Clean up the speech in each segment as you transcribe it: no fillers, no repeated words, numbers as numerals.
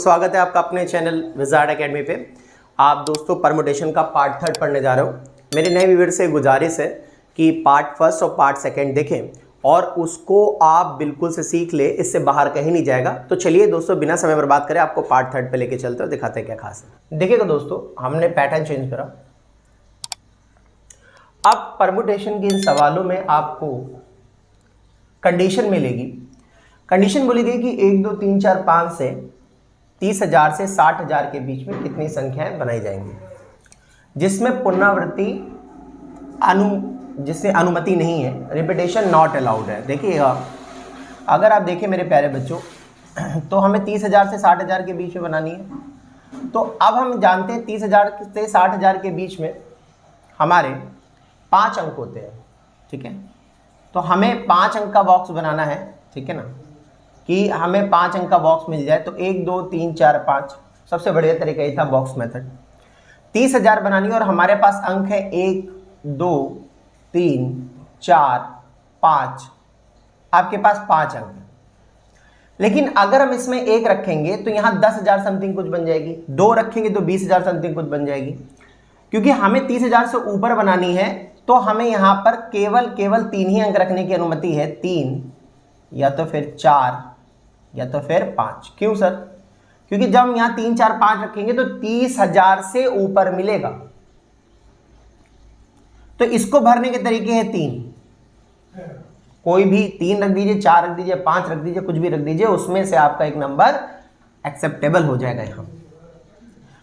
स्वागत है आपका अपने चैनल विजार्ड एकेडमी पे। आप दोस्तों परमुटेशन का पार्ट 3 पढ़ने जा रहे हो। मेरे नए व्यूअर से गुजारिश है कि पार्ट 1 और पार्ट 2 देखें और उसको आप बिल्कुल से सीख ले, इससे बाहर कहीं नहीं जाएगा। तो चलिए दोस्तों बिना समय बर्बाद करें आपको पार्ट 3 पे लेके चलते हो, दिखाते हैं क्या खास है। देखिएगा दोस्तों, हमने पैटर्न चेंज करा। अब परमुटेशन के इन सवालों में आपको कंडीशन मिलेगी। कंडीशन बोली गई कि 1 2 3 4 5 से 30,000 से 60,000 के बीच में कितनी संख्याएं बनाई जाएंगी, जिसमें पुनरावृत्ति जिससे अनुमति नहीं है, रिपीटेशन नॉट अलाउड है। देखिएगा, अगर आप देखें मेरे प्यारे बच्चों, तो हमें 30,000 से 60,000 के बीच में बनानी है। तो अब हम जानते हैं 30,000 से 60,000 के बीच में हमारे 5 अंक होते हैं, ठीक है। तो हमें 5 अंक का बॉक्स बनाना है, ठीक है ना, कि हमें 5 अंक का बॉक्स मिल जाए। तो 1 2 3 4 5 सबसे बढ़िया तरीका ये था बॉक्स मेथड। 30,000 बनानी है और हमारे पास अंक है 1 2 3 4 5। आपके पास 5 अंक है, लेकिन अगर हम इसमें 1 रखेंगे तो यहाँ 10,000 समथिंग कुछ बन जाएगी, 2 रखेंगे तो 20,000 समथिंग कुछ बन जाएगी। क्योंकि हमें 30,000 से ऊपर बनानी है तो हमें यहाँ पर केवल 3 ही अंक रखने की अनुमति है, 3 या तो फिर 4 या तो फिर 5। क्यों सर? क्योंकि जब हम यहां 3 4 5 रखेंगे तो 30,000 से ऊपर मिलेगा। तो इसको भरने के तरीके हैं 3। कोई भी 3 रख दीजिए, 4 रख दीजिए, 5 रख दीजिए, कुछ भी रख दीजिए, उसमें से आपका एक नंबर एक्सेप्टेबल हो जाएगा यहां।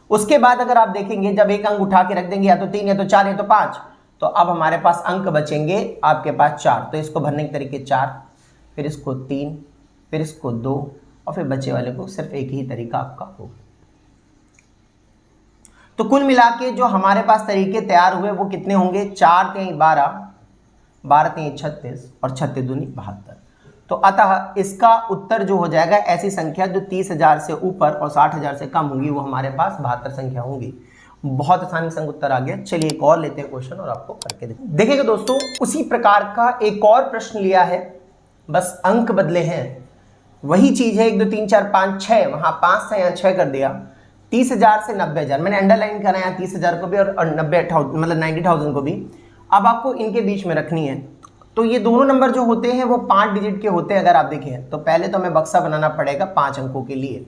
उसके बाद अगर आप देखेंगे, जब एक अंक उठा के रख देंगे, या तो 3 या तो 4 या तो 5, तो अब हमारे पास अंक बचेंगे आपके पास 4। तो इसको भरने के तरीके 4, फिर इसको 3, फिर इसको 2, और फिर बचे वाले को सिर्फ एक ही तरीका आपका होगा। तो कुल मिला के जो हमारे पास तरीके तैयार हुए वो कितने होंगे? 4 3 12, 12 3 36 और 36 दूनी 72। तो अतः इसका उत्तर जो हो जाएगा, ऐसी संख्या जो 30,000 से ऊपर और 60,000 से कम होंगी, वो हमारे पास 72 संख्या होंगी। बहुत आसानी से उत्तर आ गया। चलिए एक और लेते हैं क्वेश्चन और आपको करके देखिएगा दोस्तों, उसी प्रकार का एक और प्रश्न लिया है, बस अंक बदले हैं। वही चीज है 1 2 3 4 5 6, वहां 5 था, यहाँ 6 कर दिया। 30,000 से 90,000, मैंने अंडरलाइन करा यहाँ 30,000 को भी और 90,000 मतलब 90,000 को भी। अब आपको इनके बीच में रखनी है। तो ये दोनों नंबर जो होते हैं वो 5 डिजिट के होते हैं। अगर आप देखें तो पहले तो हमें बक्सा बनाना पड़ेगा 5 अंकों के लिए,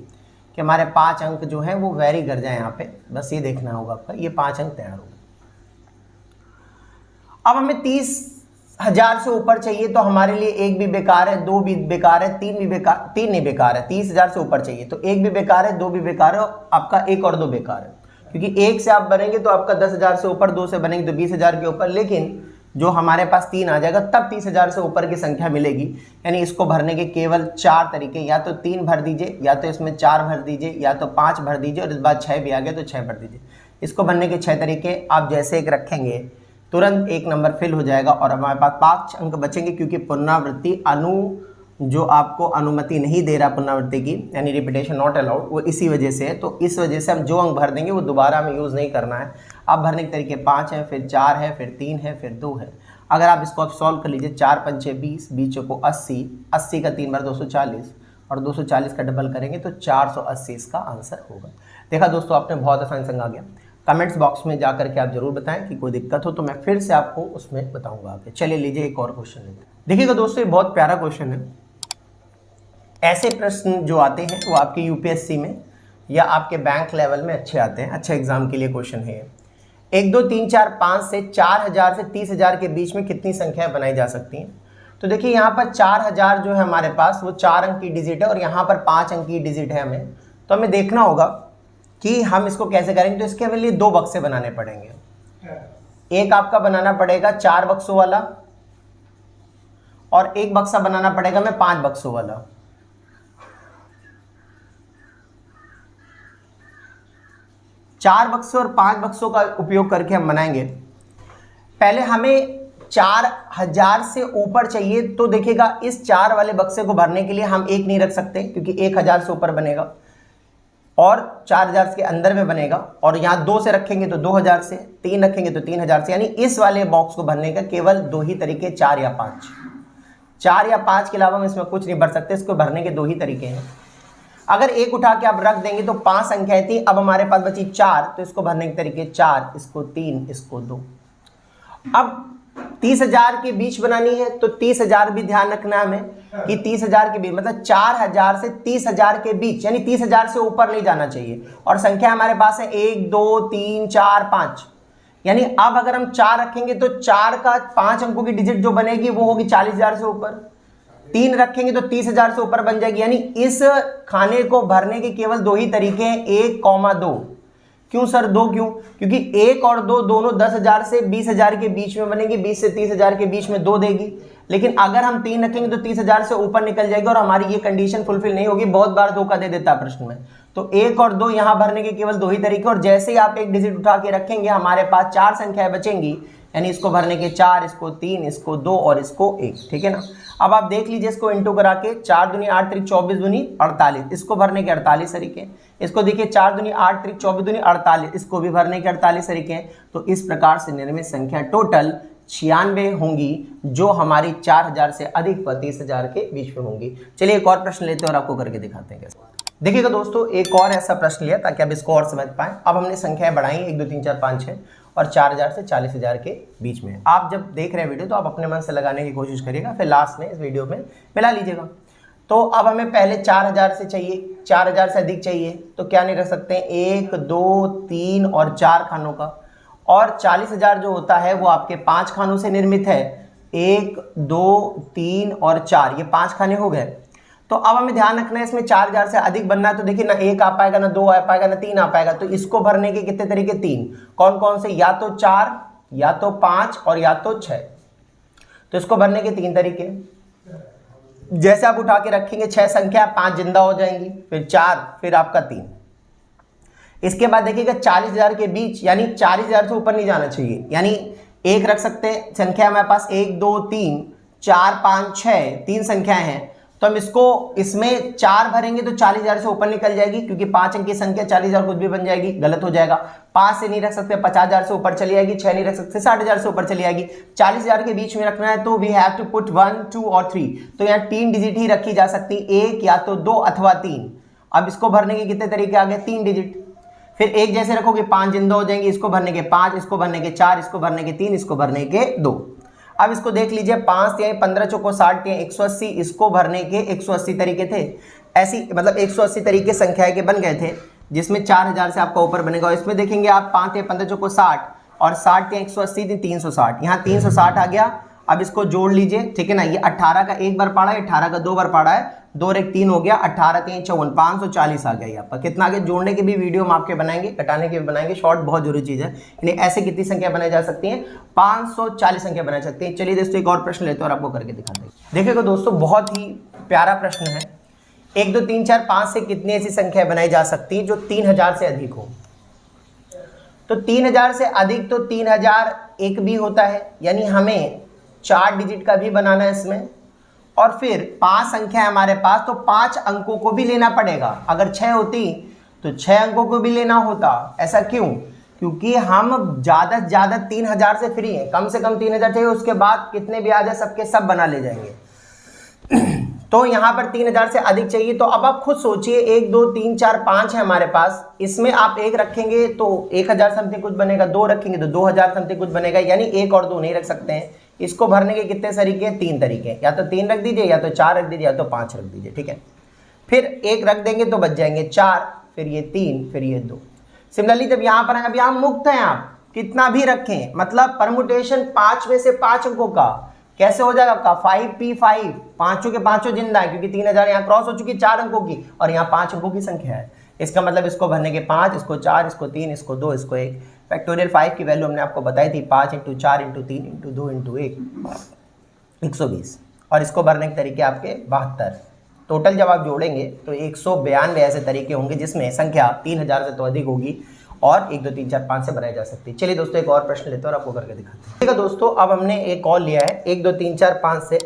कि हमारे 5 अंक जो है वो वेरी कर जाए यहाँ पे। बस ये देखना होगा आपका, ये 5 अंक तैयार होगा। अब हमें 30,000 से ऊपर चाहिए, तो हमारे लिए 1 भी बेकार है, 2 भी बेकार है, 3 भी बेकार, 3 नहीं बेकार है। 30,000 से ऊपर चाहिए तो 1 भी बेकार है, 2 भी बेकार है, और आपका 1 और 2 बेकार है। क्योंकि 1 से आप बनेंगे तो आपका 10,000 से ऊपर, 2 से बनेंगे तो 20,000 के ऊपर, लेकिन जो हमारे पास 3 आ जाएगा तब 30,000 से ऊपर की संख्या मिलेगी। यानी इसको भरने के केवल 4 तरीके, या तो 3 भर दीजिए, या तो इसमें 4 भर दीजिए, या तो 5 भर दीजिए, और इस बार 6 भी आ गया तो 6 भर दीजिए। इसको भरने के 6 तरीके। आप जैसे एक रखेंगे तुरंत एक नंबर फिल हो जाएगा और हमारे पास 5 अंक बचेंगे। क्योंकि पुनरावृत्ति जो आपको अनुमति नहीं दे रहा पुनरावृत्ति की, यानी रिपीटेशन नॉट अलाउड, वो इसी वजह से है। तो इस वजह से हम जो अंक भर देंगे वो दोबारा हमें यूज़ नहीं करना है। अब भरने के तरीके 5 हैं, फिर 4 है, फिर 3 है, फिर 2 है। अगर आप इसको सॉल्व कर लीजिए, 4 5 20, बीचों को 80, 80 का 3 बार 240, और 240 का डबल करेंगे तो 480 इसका आंसर होगा। देखा दोस्तों, आपने बहुत आसानी से आ गया। कमेंट्स बॉक्स में जाकर के आप जरूर बताएं कि कोई दिक्कत हो तो मैं फिर से आपको उसमें बताऊंगा आगे। चलिए लीजिए एक और क्वेश्चन लेते हैं। देखिएगा दोस्तों, ये बहुत प्यारा क्वेश्चन है। ऐसे प्रश्न जो आते हैं वो आपके यूपीएससी में या आपके बैंक लेवल में अच्छे आते हैं, अच्छे एग्जाम के लिए क्वेश्चन है। 1 2 3 4 5 से 4,000 से 30,000 के बीच में कितनी संख्याएं बनाई जा सकती हैं? तो देखिए यहाँ पर 4,000 जो है हमारे पास वो 4 अंक की डिजिट है, और यहाँ पर 5 अंक की डिजिट है। हमें तो हमें देखना होगा कि हम इसको कैसे करेंगे। तो इसके लिए 2 बक्से बनाने पड़ेंगे। एक आपका बनाना पड़ेगा 4 बक्सों वाला, और एक बक्सा बनाना पड़ेगा हमें 5 बक्सों वाला। चार बक्सों और 5 बक्सों का उपयोग करके हम बनाएंगे। पहले हमें 4,000 से ऊपर चाहिए, तो देखिएगा इस 4 वाले बक्से को भरने के लिए हम 1 नहीं रख सकते, क्योंकि 1,000 से ऊपर बनेगा और 4,000 के अंदर में बनेगा। और यहाँ 2 से रखेंगे तो 2,000 से, 3 रखेंगे तो 3,000 से। यानी इस वाले बॉक्स को भरने का केवल 2 ही तरीके, 4 या 5। 4 या 5 के अलावा हम इसमें कुछ नहीं भर सकते। इसको भरने के 2 ही तरीके हैं। अगर 1 उठा के आप रख देंगे तो 5 संख्याएं थी, अब हमारे पास बची 4, तो इसको भरने के तरीके 4, इसको 3, इसको 2। अब 30,000 के बीच बनानी है तो 30,000 भी ध्यान रखना है हमें कि 30,000 के बीच मतलब 4,000 से 30,000 के बीच, यानी 30,000 से ऊपर नहीं जाना चाहिए। और संख्या हमारे पास है 1 2 3 4 5, यानी अब अगर हम 4 रखेंगे तो 4 का 5 अंकों की डिजिट जो बनेगी वो होगी 40,000 से ऊपर। 3 रखेंगे तो 30,000 से ऊपर बन जाएगी। यानी इस खाने को भरने के केवल 2 ही तरीके हैं, 1,2। क्यों सर 2 क्यों? क्योंकि 1 और 2 दोनों 10,000 से 20,000 के बीच में बनेंगी, 20 से 30,000 के बीच में 2 देगी। लेकिन अगर हम 3 रखेंगे तो 30,000 से ऊपर निकल जाएगी और हमारी ये कंडीशन फुलफिल नहीं होगी। बहुत बार धोखा दे देता है प्रश्न में। तो 1 और 2 यहां भरने के केवल 2 ही तरीके, और जैसे ही आप एक डिजिट उठा के रखेंगे हमारे पास 4 संख्याएं बचेंगी, यानी इसको भरने के 4, इसको 3, इसको 2 और इसको 1। ठीक है ना। अब आप देख लीजिए इसको इंटू करा के, 4 दूनी 8 त्रिक 24 दूनी 48, इसको भरने के 48 तरीके। इसको देखिए 4 दूनी 8 त्रिक 24 दूनी 48, इसको भी भरने के 48 तरीके हैं। तो इस प्रकार से निर्मित संख्या टोटल 96 होंगी, जो हमारी 4,000 से अधिक व 30,000 के बीच में होंगी। चलिए एक और प्रश्न लेते हैं और आपको करके दिखाते हैं कैसे। देखिएगा दोस्तों, एक और ऐसा प्रश्न लिया ताकि आप इसको और समझ पाएं। अब हमने संख्याएं बढ़ाई 1 2 3 4 5 6 और 4,000 से 40,000 के बीच में। आप जब देख रहे हैं वीडियो तो आप अपने मन से लगाने की कोशिश करिएगा, फिर लास्ट में इस वीडियो में मिला लीजिएगा। तो अब हमें पहले 4,000 से चाहिए, 4,000 से अधिक चाहिए, तो क्या नहीं रख सकते हैं 1 2 3 और 4 खानों का। और 40,000 जो होता है वो आपके 5 खानों से निर्मित है, 1 2 3 और 4, ये 5 खाने हो गए। तो अब हमें ध्यान रखना है इसमें 4,000 से अधिक बनना है। तो देखिए ना 1 आ पाएगा, ना 2 आ पाएगा, ना 3 आ पाएगा। तो इसको भरने के कितने तरीके? 3। कौन कौन से? या तो 4, या तो 5 और या तो 6। तो इसको भरने के 3 तरीके। जैसे आप उठा के रखेंगे 6 संख्या, 5 जिंदा हो जाएंगी, फिर 4, फिर आपका 3। इसके बाद देखिएगा 40,000 के बीच, यानी 40,000 से ऊपर नहीं जाना चाहिए। यानी 1 रख सकते हैं, संख्या हमारे पास 1 2 3 4 5 6, 3 संख्याएं हैं। तो हम इसको इसमें 4 भरेंगे तो 40,000 से ऊपर निकल जाएगी, क्योंकि 5 अंक की संख्या 40,000 कुछ भी बन जाएगी, गलत हो जाएगा। 5 से नहीं रख सकते, 50,000 से ऊपर चली जाएगी। 6 नहीं रख सकते, 60,000 से ऊपर चली जाएगी। 40,000 के बीच में रखना है तो वी हैव टू पुट 1 2 और 3। तो यहाँ 3 डिजिट ही रखी जा सकती, 1 या तो 2 अथवा 3। अब इसको भरने के कितने तरीके आ गए? 3 डिजिट। फिर एक जैसे रखोगे 5 जिंदा हो जाएंगे, इसको भरने के 5, इसको भरने के 4, इसको भरने के 3, इसको भरने के 2। अब इसको देख लीजिए, 5 या 15 चौको 60 या 180, इसको भरने के 180 तरीके थे। ऐसी मतलब 180 तरीके संख्या के बन गए थे, जिसमें 4,000 से आपका ऊपर बनेगा। इसमें देखेंगे आप 5 या 15 चौको 60 और 60 या 180 360, यहाँ 360 आ गया। अब इसको जोड़ लीजिए, ठीक है ना। ये 18 का 1 बार पड़ा है, 18 का 2 बार पड़ा है, 2 और 1 3 हो गया, 18 3 54, 540 आ गया। ये आपका कितना आगे? जोड़ने के भी वीडियो हम आपके बनाएंगे, घटाने के भी बनाएंगे, शॉर्ट बहुत जरूरी चीज है। यानी ऐसे कितनी संख्या बनाई जा सकती है? 540 संख्या बनाई सकती है। चलिए दोस्तों एक और प्रश्न लेते हैं और आपको करके दिखाते हैं। देखिएगा दोस्तों, बहुत ही प्यारा प्रश्न है। 1 2 3 4 5 से कितनी ऐसी संख्या बनाई जा सकती है जो 3,000 से अधिक हो? तो 3,000 से अधिक तो 3,001 भी होता है, यानी हमें 4 डिजिट का भी बनाना है इसमें। और फिर 5 संख्या है हमारे पास, तो 5 अंकों को भी लेना पड़ेगा। अगर 6 होती तो 6 अंकों को भी लेना होता। ऐसा क्यों? क्योंकि हम ज़्यादा से ज़्यादा 3,000 से फ्री हैं, कम से कम 3,000 चाहिए, उसके बाद कितने भी आ जाए सबके सब बना ले जाएंगे। तो यहाँ पर 3,000 से अधिक चाहिए। तो अब आप खुद सोचिए, 1 2 3 4 5 है हमारे पास, इसमें आप 1 रखेंगे तो 1,000 समथिंग कुछ बनेगा, 2 रखेंगे तो 2,000 समथिंग कुछ बनेगा, यानी 1 और 2 नहीं रख सकते हैं। इसको भरने के कितने तरीके? 3 तरीके। या तो 3 रख दीजिए, या तो 4 रख दीजिए, या तो 5 रख दीजिए, ठीक है। फिर 1 रख देंगे तो बच जाएंगे 4, फिर ये 3, फिर ये 2। सिमिलरली जब यहाँ पर अब यहाँ मुक्त हैं, आप कितना भी रखें, मतलब परमुटेशन 5 में से 5 अंकों का कैसे हो जाएगा आपका? 5p5, पांचों के पांचों जिंदा है, क्योंकि 3,000 यहाँ क्रॉस हो चुकी 4 अंकों की, और यहाँ 5 अंकों की संख्या है। इसका मतलब इसको भरने के 5, इसको 4, इसको 3, इसको 2, इसको 1। फैक्टोरियल 5 की वैल्यू हमने आपको बताई थी, 5 × 4 × 3 × 2 × 1 120। और इसको भरने के तरीके आपके 72। टोटल जब आप जोड़ेंगे तो 192 ऐसे तरीके होंगे, जिसमें संख्या 3,000 से तो अधिक होगी और 1 2 3 4 5 से बनाई जा सकती है। चलिए दोस्तों एक और प्रश्न लेते हैं और आपको करके दिखाते हैं। ठीक है दोस्तों, अब हमने एक और लिया है 1 2 3 4 5 से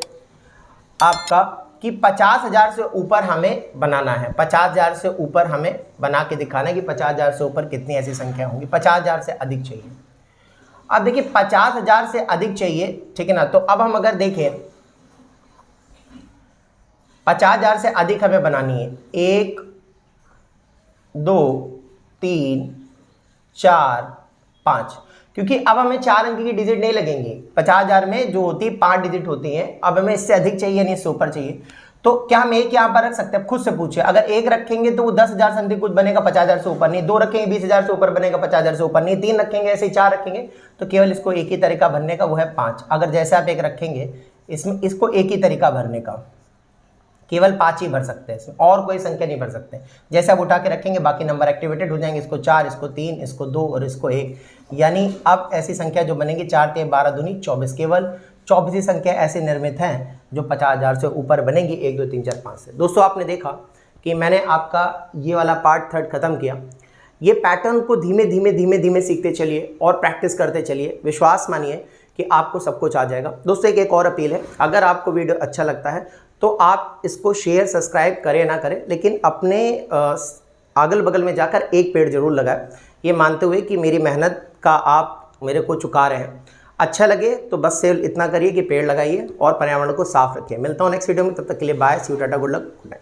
आपका कि 50,000 से ऊपर हमें बनाना है। 50,000 से ऊपर हमें बना के दिखाना है कि 50,000 से ऊपर कितनी ऐसी संख्या होंगी। 50,000 से अधिक चाहिए। अब देखिए 50,000 से अधिक चाहिए, ठीक है ना। तो अब हम अगर देखें 50,000 से अधिक हमें बनानी है, 1 2 3 4 5, क्योंकि अब हमें 4 अंक की डिजिट नहीं लगेंगी। 50,000 में जो होती है 5 डिजिट होती हैं, अब हमें इससे अधिक चाहिए नहीं, इससे ऊपर चाहिए। तो क्या हम एक यहाँ पर रख सकते हैं? खुद से पूछिए। अगर एक रखेंगे तो वो 10,000 समथिंग कुछ बनेगा, 50,000 से ऊपर नहीं। 2 रखेंगे 20,000 से ऊपर बनेगा, 50,000 से ऊपर नहीं। 3 रखेंगे ऐसे ही, 4 रखेंगे तो केवल इसको एक ही तरीका भरने का, वो है 5। अगर जैसे आप एक रखेंगे इसमें, इसको एक ही तरीका भरने का, केवल 5 ही भर सकते हैं इसमें, और कोई संख्या नहीं भर सकते। जैसे आप उठा के रखेंगे बाकी नंबर एक्टिवेटेड हो जाएंगे, इसको 4, इसको 3, इसको 2 और इसको 1, यानी अब ऐसी संख्या जो बनेगी 4 3 12 दूनी 24, केवल 24 ही संख्या ऐसे निर्मित हैं जो 50,000 से ऊपर बनेगी 1 2 3 4 5 से। दोस्तों आपने देखा कि मैंने आपका ये वाला पार्ट 3 खत्म किया। ये पैटर्न को धीमे धीमे धीमे धीमे सीखते चलिए और प्रैक्टिस करते चलिए, विश्वास मानिए कि आपको सब कुछ आ जाएगा। दोस्तों एक और अपील है, अगर आपको वीडियो अच्छा लगता है तो आप इसको शेयर सब्सक्राइब करें ना करें, लेकिन अपने अगल बगल में जाकर एक पेड़ जरूर लगाएं, ये मानते हुए कि मेरी मेहनत का आप मेरे को चुका रहे हैं। अच्छा लगे तो बस सिर्फ इतना करिए कि पेड़ लगाइए और पर्यावरण को साफ रखिए। मिलता हूँ नेक्स्ट वीडियो में, तब तक के लिए bye, see you, tata, good luck, good night.